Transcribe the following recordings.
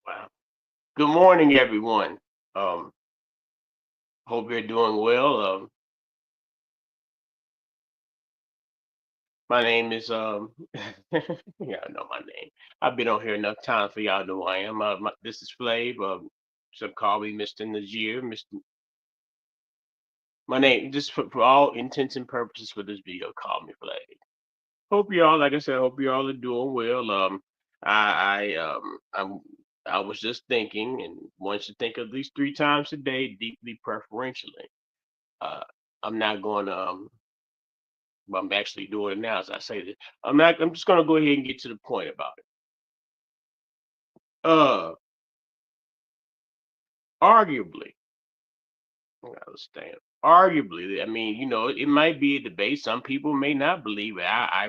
Wow. Good morning, everyone. Um, Hope you're doing well. My name is yeah, I know my name. I've been on here enough time for y'all to know who I am. This is Flav. Some call me Mr. Najir. Mr. My name, just for all intents and purposes for this video, call me Flav. Hope y'all, like I said, hope y'all are doing well. I'm I was just thinking, and want you to think at least 3 times a day, deeply preferentially. Uh, I'm not going to. I'm actually doing it now as I say this. I'm not. I'm just going to go ahead and get to the point about it. Uh, Arguably, I understand. Arguably, I mean, it might be a debate. Some people may not believe it. I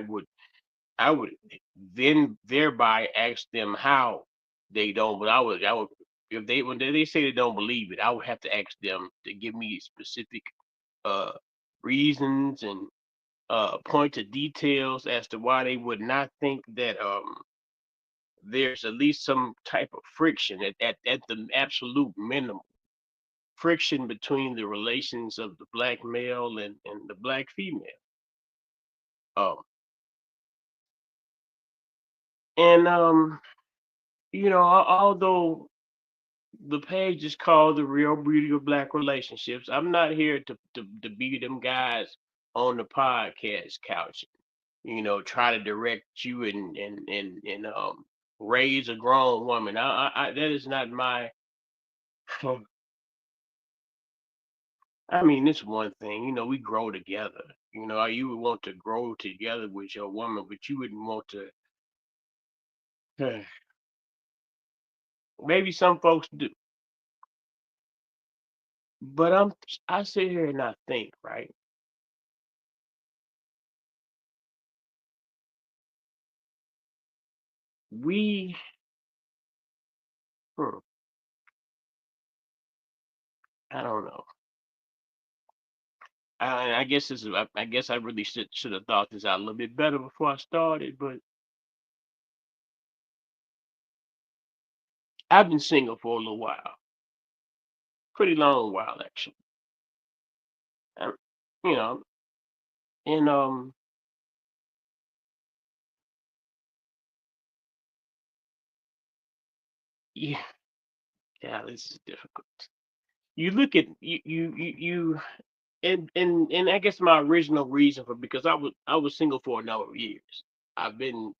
would then thereby ask them how they don't. But I would, if they when they say they don't believe it, I would have to ask them to give me specific uh reasons and pointed details as to why they would not think that there's at least some type of friction at the absolute minimum friction between the relations of the black male and the black female. Um, and although the page is called the real beauty of black relationships, I'm not here to be them guys on the podcast couch, try to direct you and raise a grown woman. That is not my. I mean, it's one thing, we grow together. You would want to grow together with your woman, but you wouldn't want to. Maybe some folks do, but I sit here and I think, right? We, hmm, I don't know. I guess I guess I really should have thought this out a little bit better before I started, but I've been single for a little while, pretty long while actually. Um, you know, and yeah, yeah, this is difficult. You look at you and I guess my original reason for because I was single for a number of years. I've been,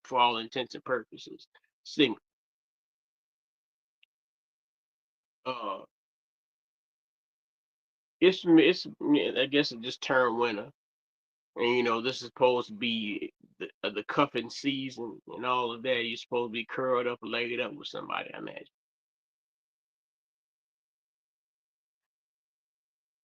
for all intents and purposes, single. Uh, I guess it just turned winter, and this is supposed to be the cuffing season and all of that. You're supposed to be curled up, laid up with somebody, I imagine.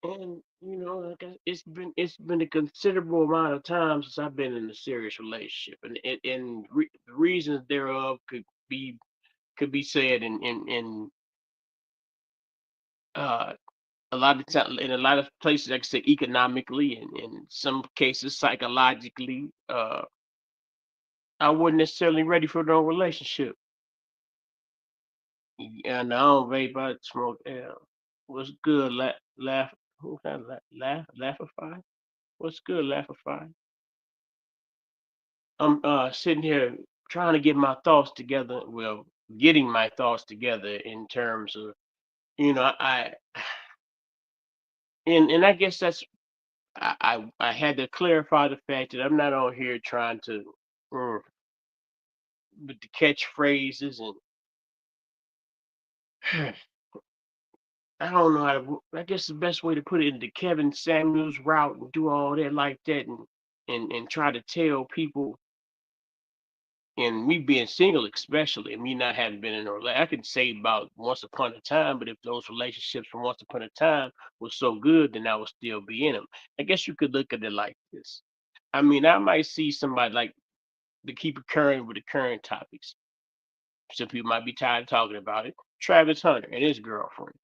And like it's been a considerable amount of time since I've been in a serious relationship, and the reasons thereof could be said in uh a lot of time in a lot of places, like I said, economically and in some cases psychologically. I wasn't necessarily ready for no relationship. And I don't vape, I smoke. Yeah, what's good? Laugh. Who kind of laugh? What's good? Laugh. I'm sitting here trying to get my thoughts together. Well, getting my thoughts together in terms of I and I guess that's I had to clarify the fact that I'm not on here trying to uh, with the catchphrases and I don't know how to. I guess the best way to put it, the Kevin Samuels route and do all that like that and try to tell people. And me being single, especially, and me not having been in a relationship, I can say about once upon a time. But if those relationships from once upon a time were so good, then I would still be in them. I guess you could look at it like this. I mean, I might see somebody like to keep it current with the current topics. Some people might be tired of talking about it. Travis Hunter and his girlfriend.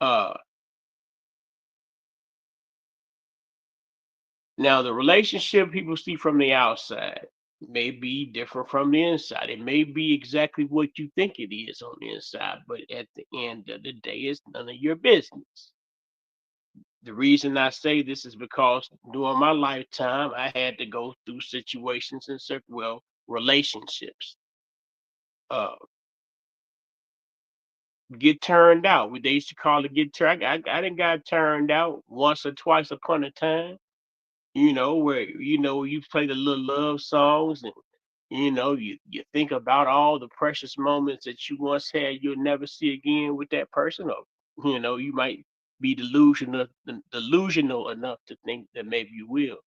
Uh, Now the relationship people see from the outside. may be different from the inside. It may be exactly what you think it is on the inside, but at the end of the day, it's none of your business. The reason I say this is because during my lifetime, I had to go through situations and relationships. Uh, get turned out. They used to call it get turned. I didn't got turned out once or twice upon a time. Where you play the little love songs and you think about all the precious moments that you once had you'll never see again with that person, or you might be delusional enough to think that maybe you will.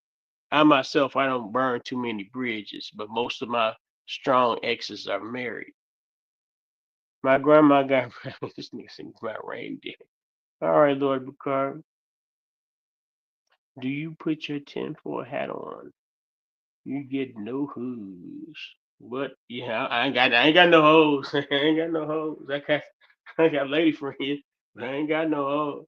I myself, I don't burn too many bridges, but most of my strong exes are married. My grandma got this nigga sings my reindeer. All right, Lord Bacard, do you put your tinfoil hat on? You get no hoes. But yeah, I ain't got no hoes. I ain't got no hoes. I got lady friends, but I ain't got no hoes.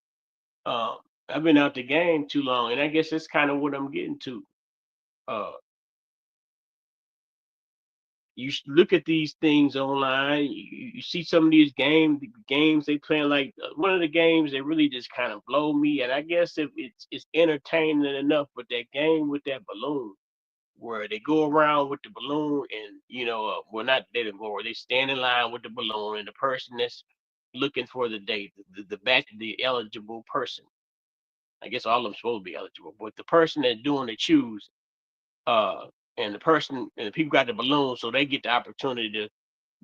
I've been out the game too long, and I guess that's kind of what I'm getting to. Uh, look at these things online. You see some of these games they playing. Like one of the games that really just kind of blow me, and I guess if it's entertaining enough. But that game with that balloon, where they go around with the balloon and well, not they don't go, they stand in line with the balloon and the person that's looking for the date, the eligible person. I guess all of them supposed to be eligible, but the person that's doing the choose, uh, and the person and the people got the balloon, so they get the opportunity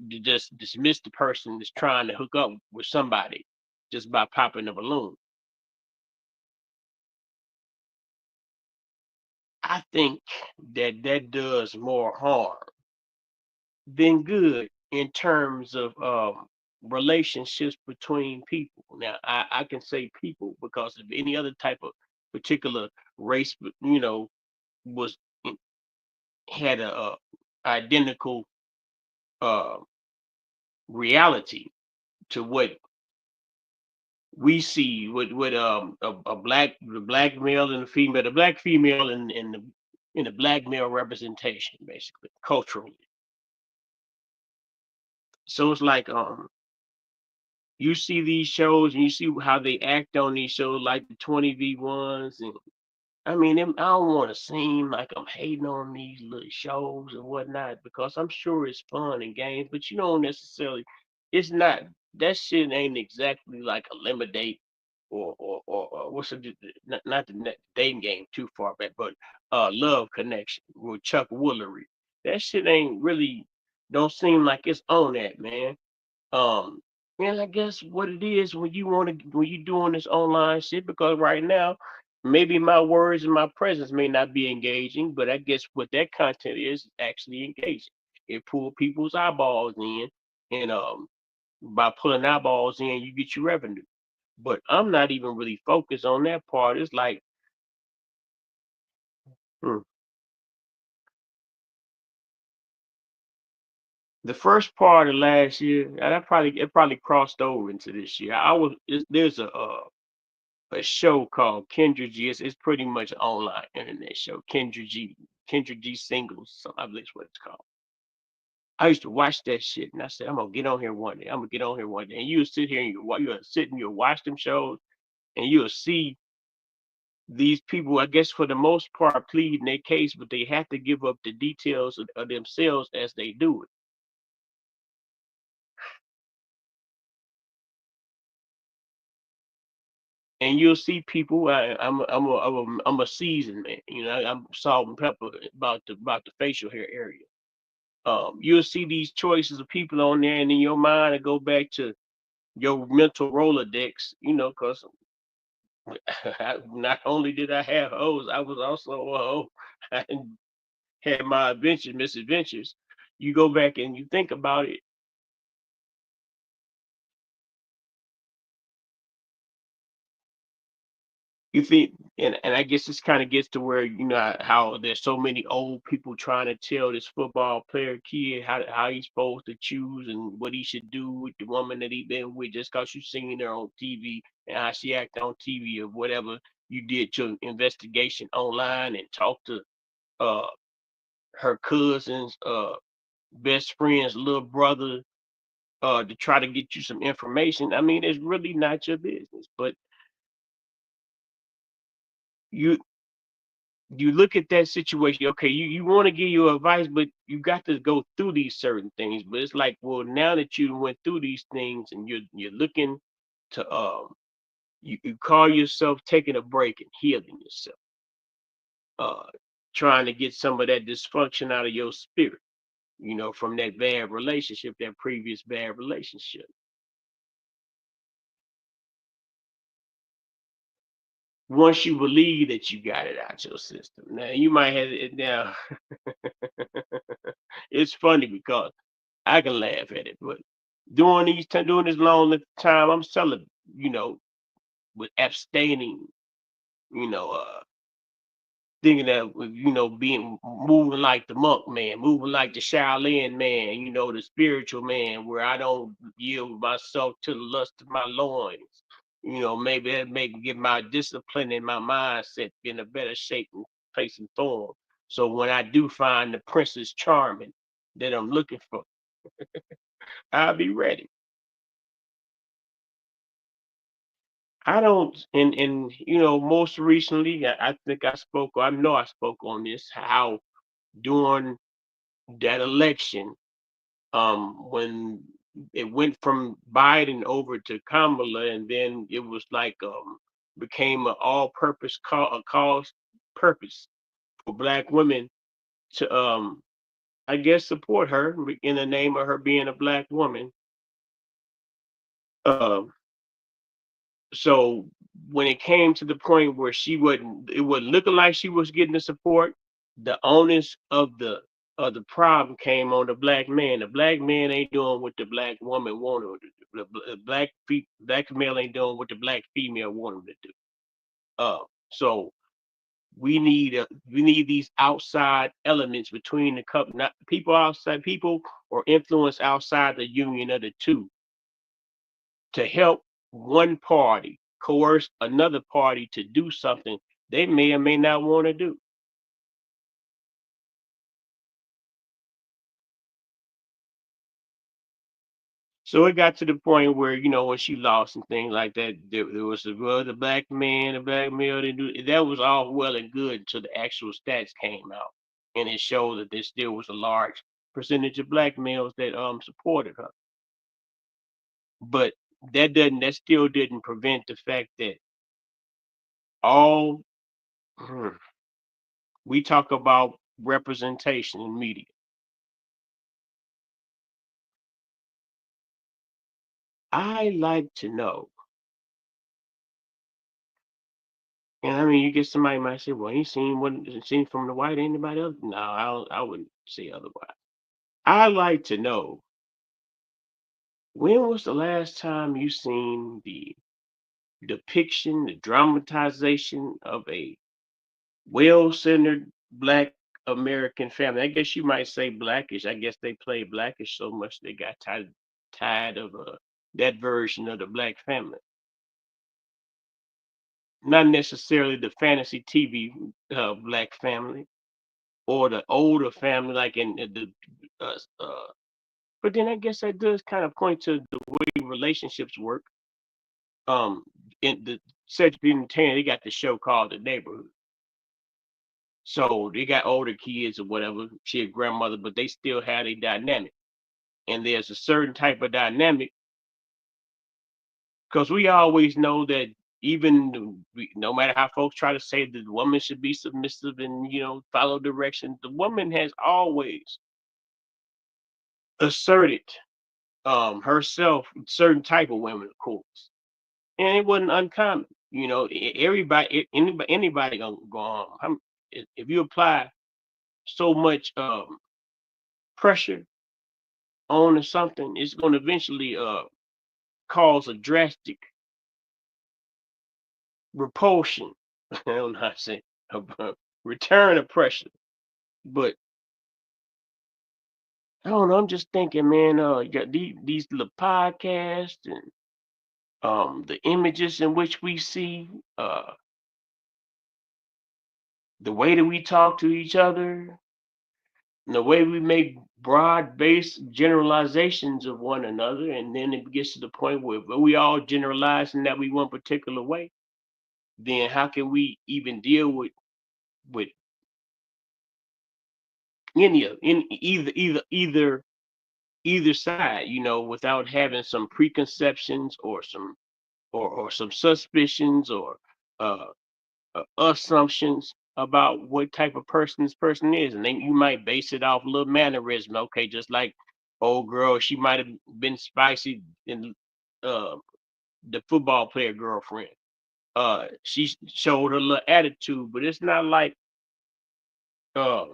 to just dismiss the person that's trying to hook up with somebody just by popping the balloon. I think that does more harm been good in terms of relationships between people. Now, I can say people because if any other type of particular race, was had a identical uh, reality to what we see with the black male and the black female and the black male representation basically culturally. So it's like you see these shows and you see how they act on these shows like the 20v1s, and I mean I don't want to seem like I'm hating on these little shows and whatnot because I'm sure it's fun and games, but you don't necessarily, it's not, that shit ain't exactly like eliminate or what's not the dating game too far back, but love connection with Chuck Woolery. That shit ain't really, don't seem like it's on that, man. um, and I guess what it is when you doing this online shit, because right now, maybe my words and my presence may not be engaging, but I guess what that content is actually engaging. It pull people's eyeballs in, and by pulling eyeballs in, you get your revenue. But I'm not even really focused on that part. It's like, hmm, the first part of last year, and it probably crossed over into this year. There's a show called Kendra G. It's pretty much an online internet show. Kendra G singles. So I believe that's what it's called. I used to watch that shit, and I said, I'm gonna get on here one day. I'm gonna get on here one day. And you'll sit here and you'll sit and you'll watch them shows, and you'll see these people. I guess for the most part, pleading their case, but they have to give up the details of themselves as they do it. And you'll see people. I'm a seasoned man. I'm salt and pepper about the facial hair area. You'll see these choices of people on there, and in your mind, it go back to your mental Rolodex, because not only did I have hoes, I was also a hoe. I had my adventures, misadventures. You go back and you think about it. You think, and I guess this kind of gets to where how there's so many old people trying to tell this football player kid how he's supposed to choose and what he should do with the woman that he been with just because you seen her on TV and how she act on TV or whatever. You did your investigation online and talk to uh her cousin's best friend's little brother to try to get you some information. I mean, it's really not your business. But you you look at that situation, okay, you want to give you advice, but you got to go through these certain things. But it's like, well, now that you went through these things and you're looking to you call yourself taking a break and healing yourself, uh trying to get some of that dysfunction out of your spirit, from that bad relationship, that previous bad relationship. Once you believe that you got it out your system, now you might have it now. It's funny because I can laugh at it, but doing this long time, I'm selling, you know, with abstaining, you know, thinking that being moving like the monk man, moving like the Shaolin man, the spiritual man, where I don't yield myself to the lust of my loins. Maybe that make get my discipline and my mindset in a better shape and place and form. So when I do find the Princess Charming that I'm looking for, I'll be ready. I don't, and most recently, I think I know I spoke on this, how during that election, when it went from Biden over to Kamala, and then it was like became an all-purpose a cause purpose for Black women to I guess support her in the name of her being a Black woman. Um, so when it came to the point where it wasn't looking like she was getting the support, the onus of the problem came on the Black man. The Black man ain't doing what the Black woman wanted him to do. The Black male ain't doing what the Black female wanted him to do. Uh, so we need these outside elements between the couple, not people or influence outside the union of the two to help one party coerce another party to do something they may or may not want to do. So it got to the point where, when she lost and things like that, there was the Black man, the Black male, that was all well and good until the actual stats came out. And it showed that there still was a large percentage of Black males that supported her. But that still didn't prevent the fact that all we talk about representation in media. I like to know. And I mean, you get somebody might say, "Well, he seen from the white anybody else." No, I wouldn't say otherwise. I like to know, when was the last time you seen the depiction, the dramatization of a well-centered Black American family? I guess you might say Blackish. I guess they play Blackish so much they got tired of that version of the Black family. Not necessarily the fantasy TV Black family, or the older family, like in the but then I guess that does kind of point to the way relationships work. Um, in the Cedric Entertainment, they got the show called The Neighborhood. So they got older kids or whatever. She a grandmother, but they still had a dynamic. And there's a certain type of dynamic because we always know that no matter how folks try to say that the woman should be submissive and follow direction, the woman has always asserted herself, certain type of women, of course, and it wasn't uncommon. Anybody gonna go on. If you apply so much pressure on something, it's gonna eventually cause a drastic repulsion. I don't know how to say a return of pressure, but I don't know. I'm just thinking, man. You got these little podcasts and the images in which we see, the way that we talk to each other. The way we make broad-based generalizations of one another, and then it gets to the point where we all generalize in that we one particular way, then how can we even deal with any of in either side, without having some preconceptions or some suspicions or uh, assumptions about what type of person this person is, and then you might base it off a little mannerism. Okay, just like old girl, she might have been spicy in uh, the football player girlfriend. She showed her little attitude, but it's not like uh,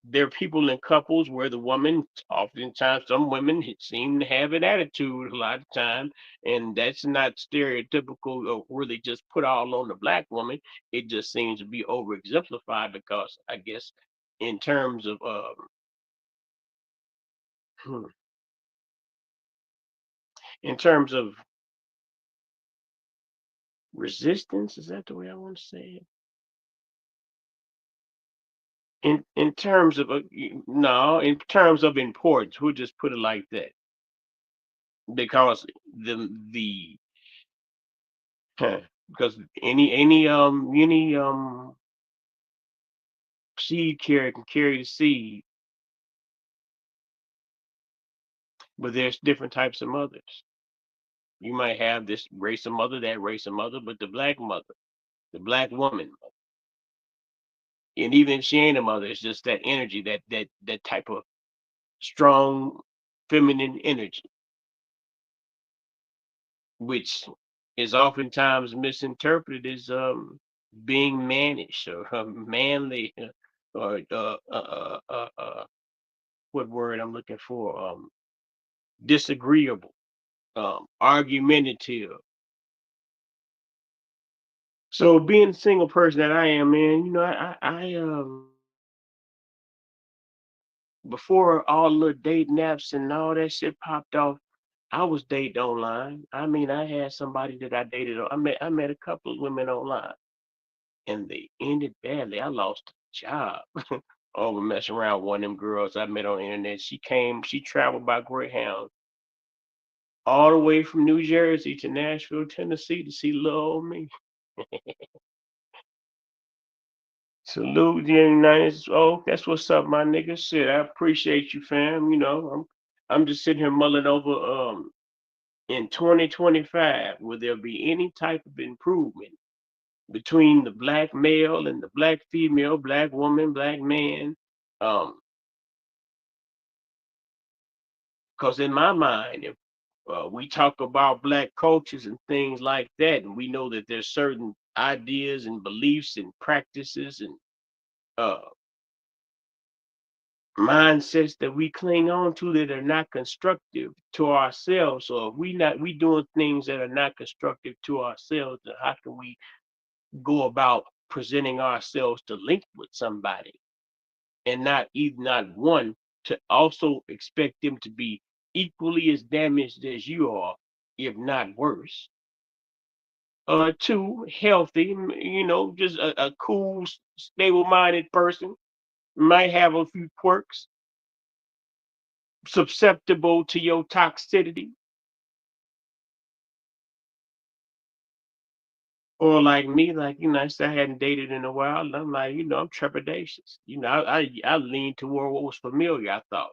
there are people in couples where the woman, oftentimes, some women seem to have an attitude a lot of time, and that's not stereotypical or really just put all on the black woman. It just seems to be over exemplified because I guess in terms of hmm, in terms of resistance, is that the way I want to say it? In terms of no, in terms of importance, we'll just put it like that because the huh, because any seed carrier can carry the seed, but there's different types of mothers. You might have this race of mother, that race of mother, but the black mother, the black woman, and even if she ain't a mother, it's just that energy, that type of strong feminine energy, which is oftentimes misinterpreted as being mannish or manly, or what word I'm looking for, disagreeable, argumentative. So being a single person that I am, man, before all the dating apps and all that shit popped off, I was dating online. I mean, I had somebody that I dated. I met a couple of women online, and they ended badly. I lost a job over messing around with one of them girls I met on the internet. She traveled by Greyhound all the way from New Jersey to Nashville, Tennessee to see little old me. Salute the United States. Oh, that's what's up, my nigga. Shit, I appreciate you, fam. I'm just sitting here mulling over in 2025, will there be any type of improvement between the black male and the black female, black woman, black man? Um, because in my mind, if we talk about black cultures and things like that, and we know that there's certain ideas and beliefs and practices and uh, mindsets that we cling on to that are not constructive to ourselves. So if we doing things that are not constructive to ourselves, then how can we go about presenting ourselves to link with somebody and not one to also expect them to be equally as damaged as you are, if not worse. Two, healthy, just a cool, stable-minded person might have a few quirks, susceptible to your toxicity, or like me, like I said, I hadn't dated in a while, and I'm like, I'm trepidatious. I leaned toward what was familiar. I thought,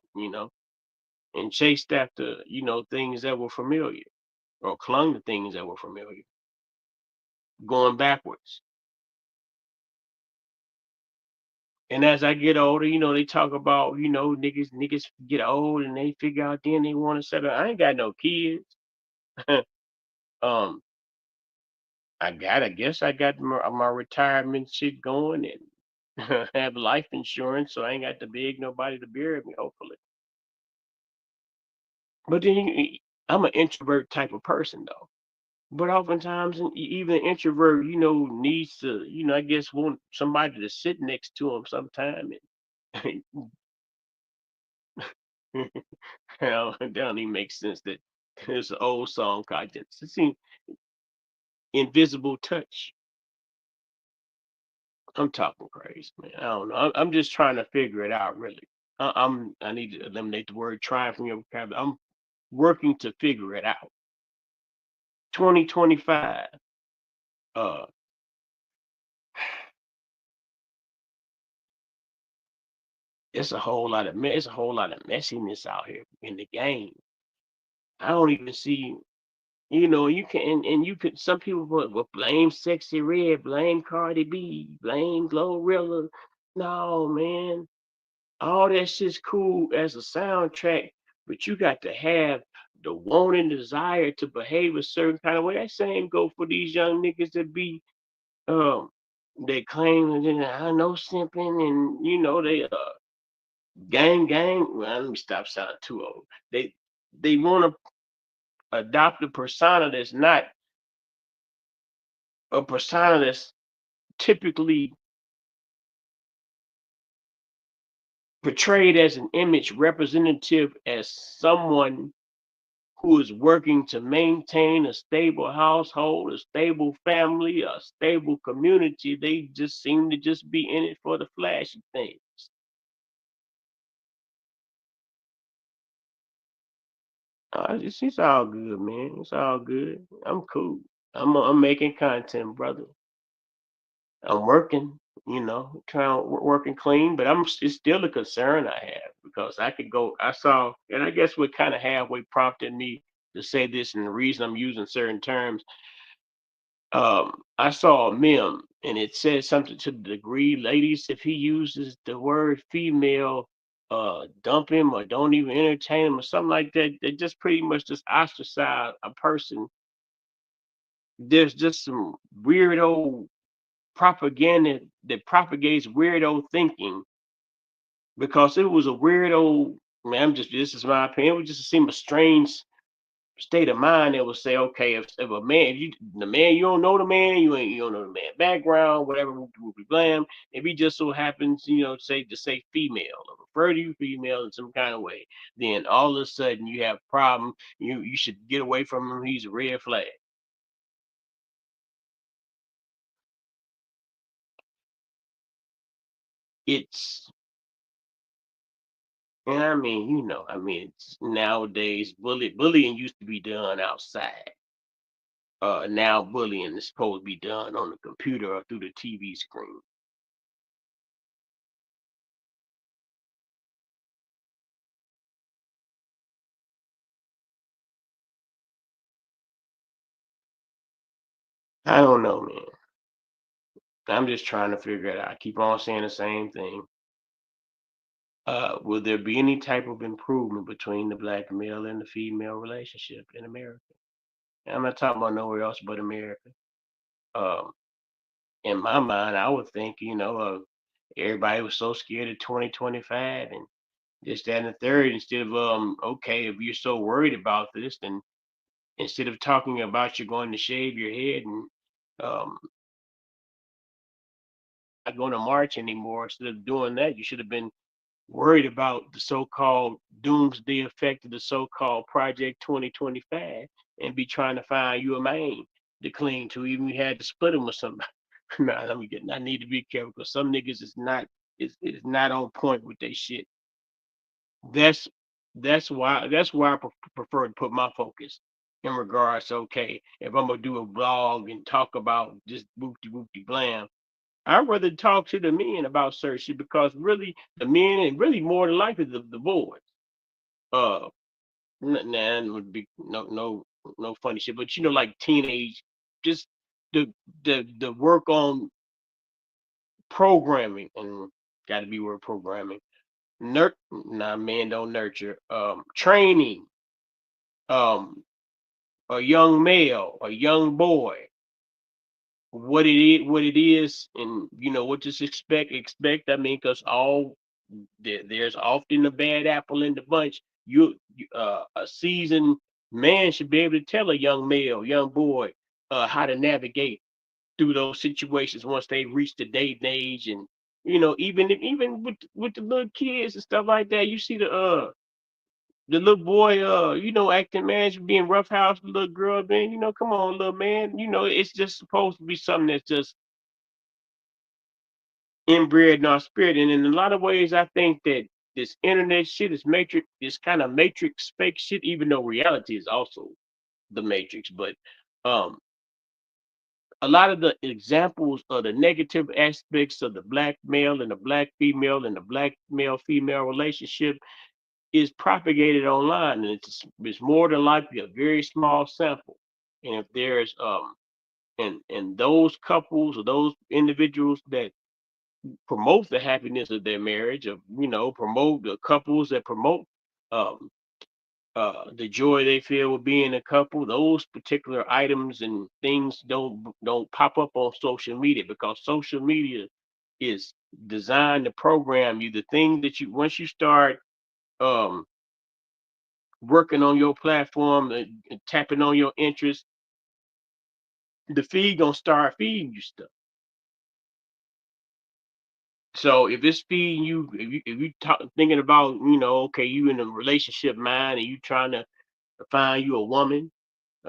and chased after things that were familiar, or clung to things that were familiar, going backwards. And as I get older, they talk about niggas get old and they figure out then they want to settle. I ain't got no kids. um, I guess I got my retirement shit going and have life insurance, so I ain't got to beg nobody to bury me. Hopefully, but then I'm an introvert type of person though. But oftentimes, even an introvert, needs to, I guess, want somebody to sit next to him sometime. And that don't even make sense. That there's an old song called it's Invisible Touch. I'm talking crazy, man. I don't know. I'm just trying to figure it out, really. I need to eliminate the word trying from your vocabulary. I'm working to figure it out. 2025. Uh, it's a whole lot of messiness out here in the game. I don't even see. You can and you could some people will blame Sexy Red, blame Cardi B, blame Glorilla. No, man. All that shit's cool as a soundtrack, but you got to have the want and desire to behave a certain kind of way. That same go for these young niggas that be um they claim and then I know simping and they gang. Well, let me stop sounding too old. They want to adopt a persona that's not a persona that's typically portrayed as an image representative as someone who is working to maintain a stable household, a stable family, a stable community. They just seem to just be in it for the flashy things. It's all good, man. It's all good. I'm cool. I'm making content, brother. I'm working, trying working clean, but it's still a concern I have because I could go. I saw, and I guess what kind of halfway prompted me to say this, and the reason I'm using certain terms. I saw a meme, and it said something to the degree, ladies, if he uses the word female, dump him or don't even entertain him or something like that. They just pretty much just ostracize a person. There's just some weirdo propaganda that propagates weirdo thinking because it was a weirdo. Man, this is my opinion. It would just seem a strange state of mind that would say, okay, if a man, if you the man, you don't know the man, you don't know the man background, whatever, will be blam. If he just so happens, say female or refer to you female in some kind of way, then all of a sudden you have a problem. You should get away from him. He's a red flag. It's And it's nowadays bullying used to be done outside. Now bullying is supposed to be done on the computer or through the TV screen. I don't know, man. I'm just trying to figure it out. I keep on saying the same thing. Will there be any type of improvement between the black male and the female relationship in America? And I'm not talking about nowhere else but America. Um, in my mind, I would think, everybody was so scared of 2025 and this, that, and the third. Instead of okay, if you're so worried about this, then instead of talking about you're going to shave your head and um not going to march anymore, instead of doing that, you should have been worried about the so-called doomsday effect of the so-called Project 2025 and be trying to find you a man to cling to, even if you had to split them with somebody. Nah, I need to be careful because some niggas is not on point with their shit. That's that's why prefer to put my focus in regards to, okay, if I'm gonna do a blog and talk about just whoopty whoopty blam, I'd rather talk to the men about certain shit because really the men and really more than likely the boys. Uh, nah, it would be no funny shit, but like teenage, just the work on programming and got to be word programming. Nah, men don't nurture. Training. A young male, a young boy, what it is, and what to expect. I mean, because there's often a bad apple in the bunch. A seasoned man should be able to tell a young male, young boy, how to navigate through those situations once they reach the dating age, and even with the little kids and stuff like that, you see the little boy, acting manager being roughhouse the little girl, man, come on, little man. It's just supposed to be something that's just inbred in our spirit. And in a lot of ways, I think that this internet shit is matrix, this kind of matrix fake shit, even though reality is also the matrix. But um a lot of the examples of the negative aspects of the black male and the black female and the black male female relationship is propagated online, and it's more than likely a very small sample. And if there's and those couples or those individuals that promote the happiness of their marriage, of promote the couples that promote um the joy they feel with being a couple, those particular items and things don't pop up on social media, because social media is designed to program you. The thing that you once you start um working on your platform and tapping on your interest, the feed gonna start feeding you stuff. So if it's feeding you, if you thinking about, okay, you in a relationship mind and you trying to find you a woman,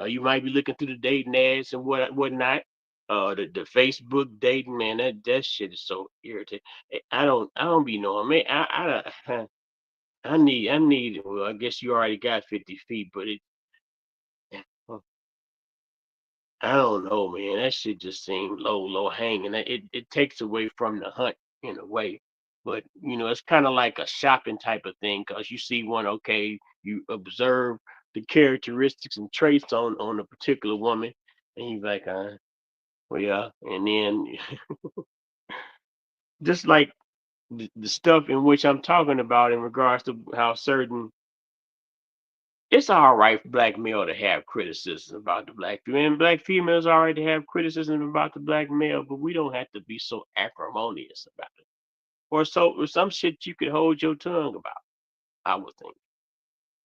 you might be looking through the dating ads and whatnot. The Facebook dating, man, that shit is so irritating. I don't be knowing, man. I need. Well, I guess you already got 50 feet, but I don't know, man. That shit just seemed low hanging. It takes away from the hunt in a way. But it's kind of like a shopping type of thing, because you see one, okay, you observe the characteristics and traits on a particular woman, and you're like, well, yeah. And then just like the stuff in which I'm talking about in regards to how certain it's all right for black male to have criticism about the black female, and black females all right to have criticism about the black male, but we don't have to be so acrimonious about it. Or some shit you could hold your tongue about, I would think.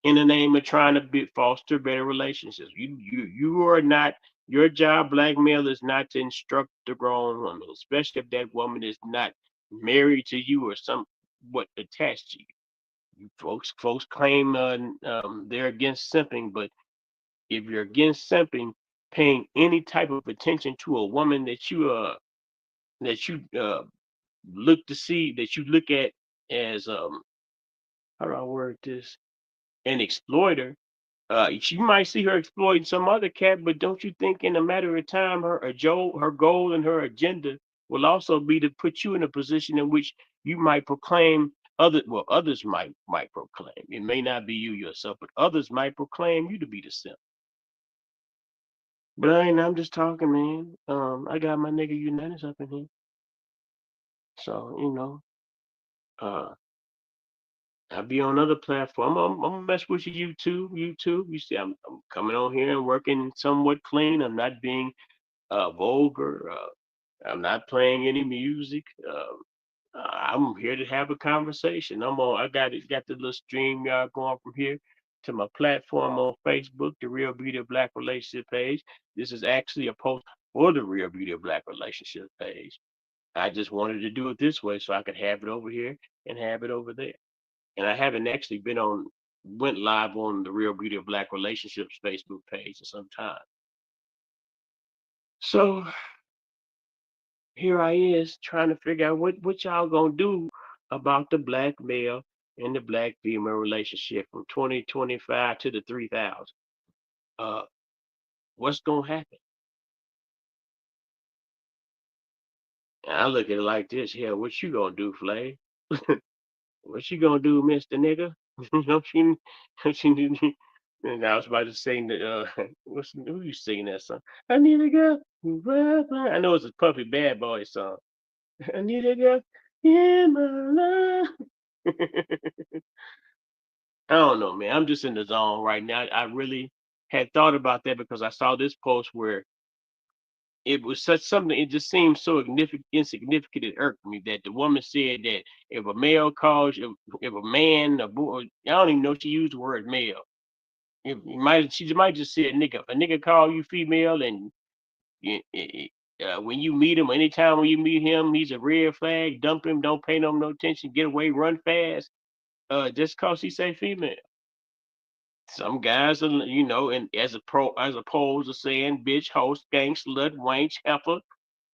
In the name of trying to foster better relationships. You are not your job, black male, is not to instruct the grown woman, especially if that woman is not married to you or somewhat attached to you. Folks claim they're against simping, but if you're against simping, paying any type of attention to a woman that you look to see, that you look at as how do I word this, an exploiter. You might see her exploiting some other cat, but don't you think in a matter of time, her goal and her agenda will also be to put you in a position in which you might proclaim others might proclaim. It may not be you yourself, but others might proclaim you to be the simp. But I'm just talking, man. I got my nigga Unitas up in here, so uh, I'll be on other platforms. I'm gonna mess with you, YouTube. YouTube. You see, I'm coming on here and working somewhat clean. I'm not being vulgar. I'm not playing any music. I'm here to have a conversation. I got the little stream yard going from here to my platform on Facebook, the Real Beauty of Black Relationship page. This is actually a post for the Real Beauty of Black Relationship page. I just wanted to do it this way so I could have it over here and have it over there. And I haven't actually went live on the Real Beauty of Black Relationships Facebook page in some time. So here I is trying to figure out what y'all gonna do about the black male and the black female relationship from 2025 to the 3000. Uh, what's gonna happen? And I look at it like this here. What you gonna do, Flay? What you gonna do, Mister Nigga? she, and I was about to sing who you singing that song? I need a girl. I know it's a Puffy Bad Boy song. I need a girl in my life. I don't know, man. I'm just in the zone right now. I really had thought about that because I saw this post where it was such something. It just seemed so insignificant. It irked me that the woman said that if a male calls, if a man, a boy, I don't even know if she used the word male. She might just say a nigga. If a nigga call you female and when you meet him, anytime when you meet him, he's a red flag. Dump him. Don't pay him no attention. Get away. Run fast. Just cause he say female. Some guys are, and as opposed to saying bitch, hoe, skank, slut, wank, heifer,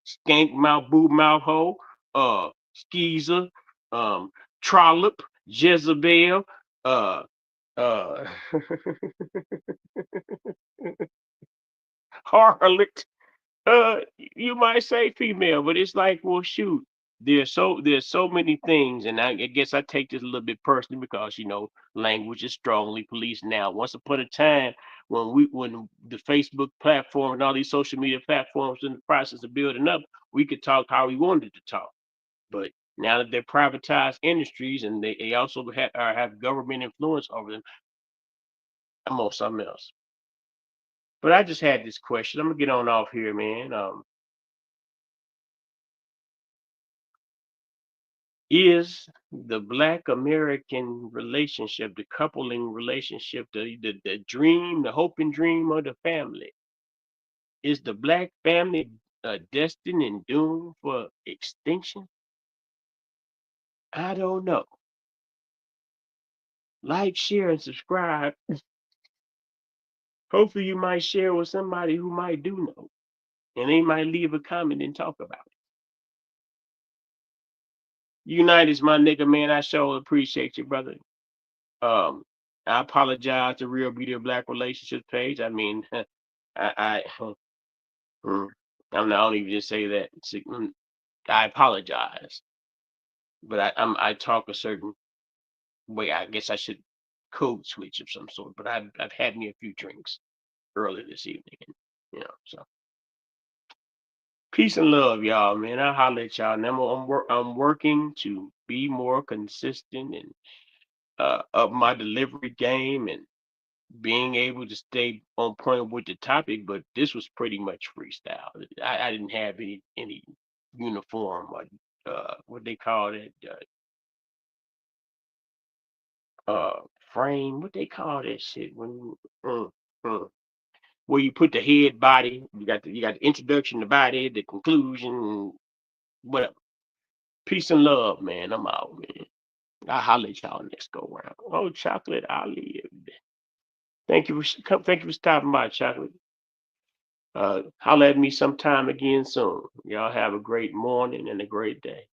skank mouth, boob mouth hole, skeezer, um, trollop. Jezebel, uh, uh, harlot. You might say female, but it's like, well, shoot. There's so many things, and I guess I take this a little bit personally because language is strongly policed now. Once upon a time, when the Facebook platform and all these social media platforms in the process of building up, we could talk how we wanted to talk. But now that they're privatized industries and they also have government influence over them, I'm on something else. But I just had this question. I'm gonna get on off here, man. Is the Black American relationship, the coupling relationship, the dream, the hope and dream of the family? Is the Black family destined and doomed for extinction? I don't know. Like, share, and subscribe. Hopefully, you might share with somebody who might do know, and they might leave a comment and talk about it. United, my nigga, man. I sure appreciate you, brother. Um, I apologize to Real Beauty of Black Relationships page. I mean, I mm, I don't even just say that. I apologize, but I talk a certain way. I guess I should code switch of some sort. But I've had me a few drinks early this evening, and so peace and love, y'all, man. I'll holler at y'all. And I'm working to be more consistent and up my delivery game and being able to stay on point with the topic, but this was pretty much freestyle. I didn't have any uniform or what they call it frame. What they call that shit when uh, where you put the head body. You got the introduction, the body, the conclusion, whatever. Peace and love, man. I'm out, man. I'll holler at y'all next go round. Oh, chocolate, I live. Thank you for stopping by, chocolate. Holler at me sometime again soon. Y'all have a great morning and a great day.